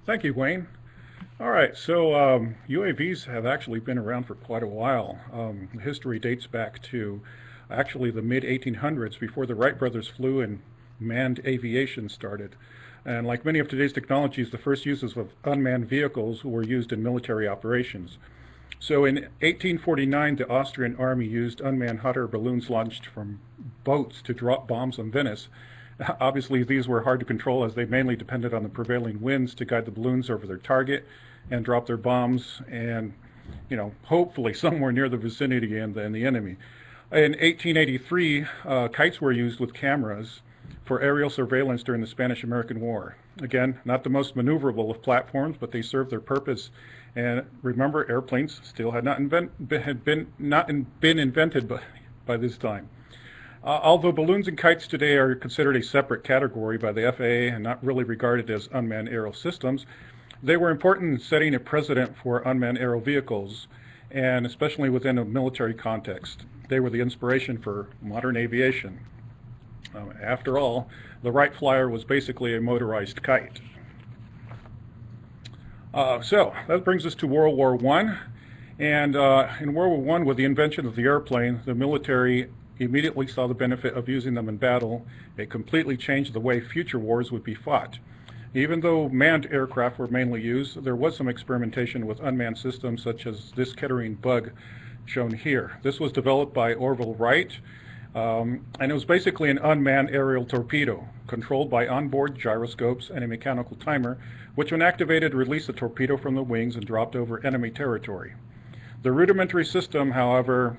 Thank you, Wayne. All right, so UAVs have actually been around for quite a while. History dates back to actually the mid 1800s, before the Wright brothers flew and manned aviation started. And like many of today's technologies, the first uses of unmanned vehicles were used in military operations. So in 1849, the Austrian army used unmanned hot air balloons launched from boats to drop bombs on Venice. Obviously, these were hard to control as they mainly depended on the prevailing winds to guide the balloons over their target and drop their bombs and, hopefully somewhere near the vicinity and the enemy. In 1883, kites were used with cameras for aerial surveillance during the Spanish-American War. Again, not the most maneuverable of platforms, but they served their purpose. And remember, airplanes still had not been invented by this time. Although balloons and kites today are considered a separate category by the FAA and not really regarded as unmanned aerial systems, they were important in setting a precedent for unmanned aerial vehicles, and especially within a military context. They were the inspiration for modern aviation. After all, the Wright Flyer was basically a motorized kite. So that brings us to World War I. And in World War I, with the invention of the airplane, the military immediately saw the benefit of using them in battle. It completely changed the way future wars would be fought. Even though manned aircraft were mainly used, there was some experimentation with unmanned systems such as this Kettering bug shown here. This was developed by Orville Wright, and it was basically an unmanned aerial torpedo controlled by onboard gyroscopes and a mechanical timer, which when activated released the torpedo from the wings and dropped over enemy territory. The rudimentary system, however,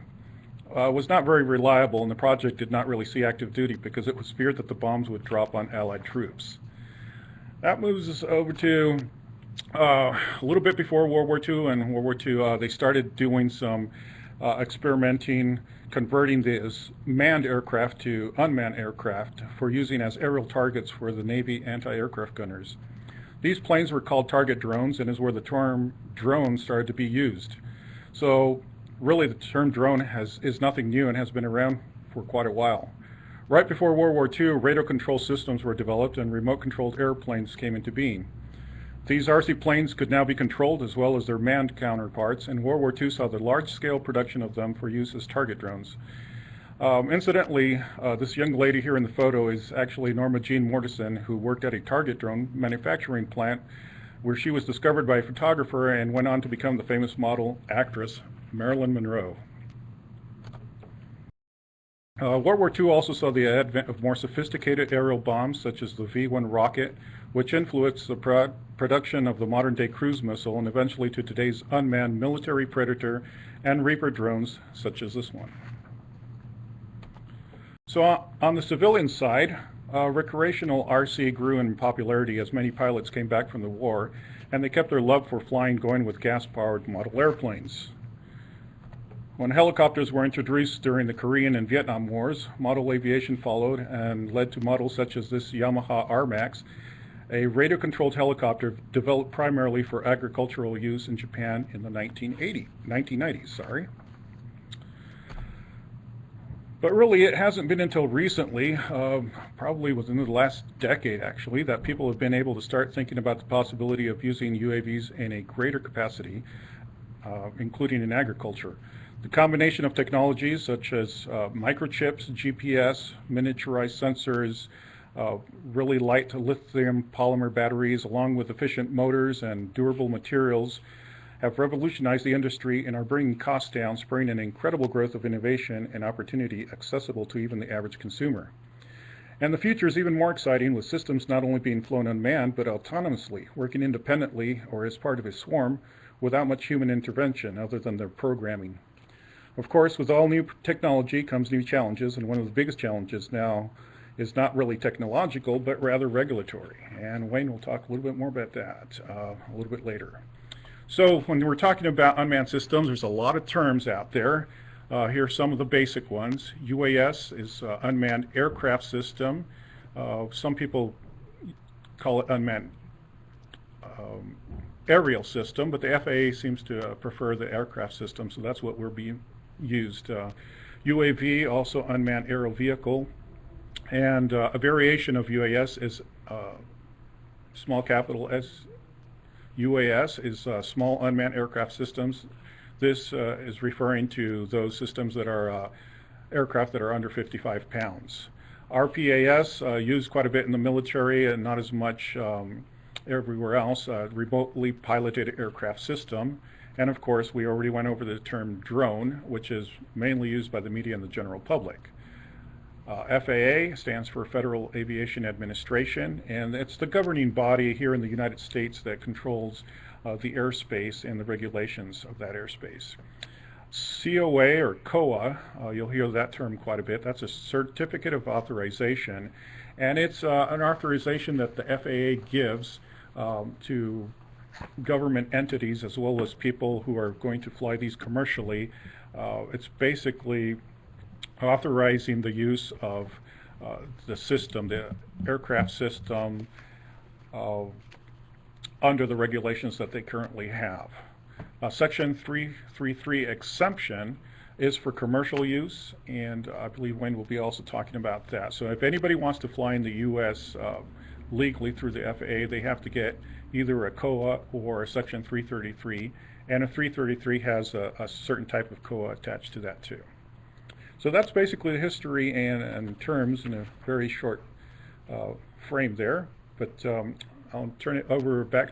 was not very reliable, and the project did not really see active duty because it was feared that the bombs would drop on Allied troops. That moves us over to a little bit before World War II. And World War II, they started doing some experimenting, converting these manned aircraft to unmanned aircraft for using as aerial targets for the Navy anti-aircraft gunners. These planes were called target drones, and is where the term drone started to be used. So really, the term drone is nothing new and has been around for quite a while. Right before World War II, radio control systems were developed and remote-controlled airplanes came into being. These RC planes could now be controlled as well as their manned counterparts, and World War II saw the large-scale production of them for use as target drones. Incidentally, this young lady here in the photo is actually Norma Jean Mortensen, who worked at a target drone manufacturing plant where she was discovered by a photographer and went on to become the famous model actress Marilyn Monroe. World War II also saw the advent of more sophisticated aerial bombs such as the V-1 rocket, which influenced the production of the modern-day cruise missile and eventually to today's unmanned military Predator and Reaper drones such as this one. So on the civilian side, recreational RC grew in popularity as many pilots came back from the war, and they kept their love for flying going with gas-powered model airplanes. When helicopters were introduced during the Korean and Vietnam Wars, model aviation followed and led to models such as this Yamaha R-Max, a radio-controlled helicopter developed primarily for agricultural use in Japan in the 1990s. But really, it hasn't been until recently, probably within the last decade actually, that people have been able to start thinking about the possibility of using UAVs in a greater capacity, including in agriculture. The combination of technologies such as microchips, GPS, miniaturized sensors, really light lithium polymer batteries, along with efficient motors and durable materials, have revolutionized the industry and are bringing costs down, spurring an incredible growth of innovation and opportunity accessible to even the average consumer. And the future is even more exciting, with systems not only being flown unmanned, but autonomously, working independently or as part of a swarm without much human intervention other than their programming. Of course, with all new technology comes new challenges, and one of the biggest challenges now is not really technological, but rather regulatory. And Wayne will talk a little bit more about that a little bit later. So when we're talking about unmanned systems, there's a lot of terms out there. Here are some of the basic ones. UAS is Unmanned Aircraft System. Some people call it Unmanned Aerial System, but the FAA seems to prefer the aircraft system, so that's what we're being used. UAV, also Unmanned Aerial Vehicle, and a variation of UAS is small capital S UAS is Small Unmanned Aircraft Systems. This is referring to those systems that are aircraft that are under 55 pounds. RPAS used quite a bit in the military and not as much everywhere else. Remotely piloted aircraft system. And of course, we already went over the term drone, which is mainly used by the media and the general public. FAA stands for Federal Aviation Administration, and it's the governing body here in the United States that controls the airspace and the regulations of that airspace. COA or COA, you'll hear that term quite a bit. That's a certificate of authorization, and it's an authorization that the FAA gives to government entities as well as people who are going to fly these commercially. It's basically authorizing the use of the system, the aircraft system, under the regulations that they currently have. Section 333 exemption is for commercial use, and I believe Wayne will be also talking about that. So if anybody wants to fly in the U.S. Legally through the FAA, they have to get either a COA or a Section 333, and a 333 has a certain type of COA attached to that too. So that's basically the history and terms in a very short frame there, but I'll turn it over back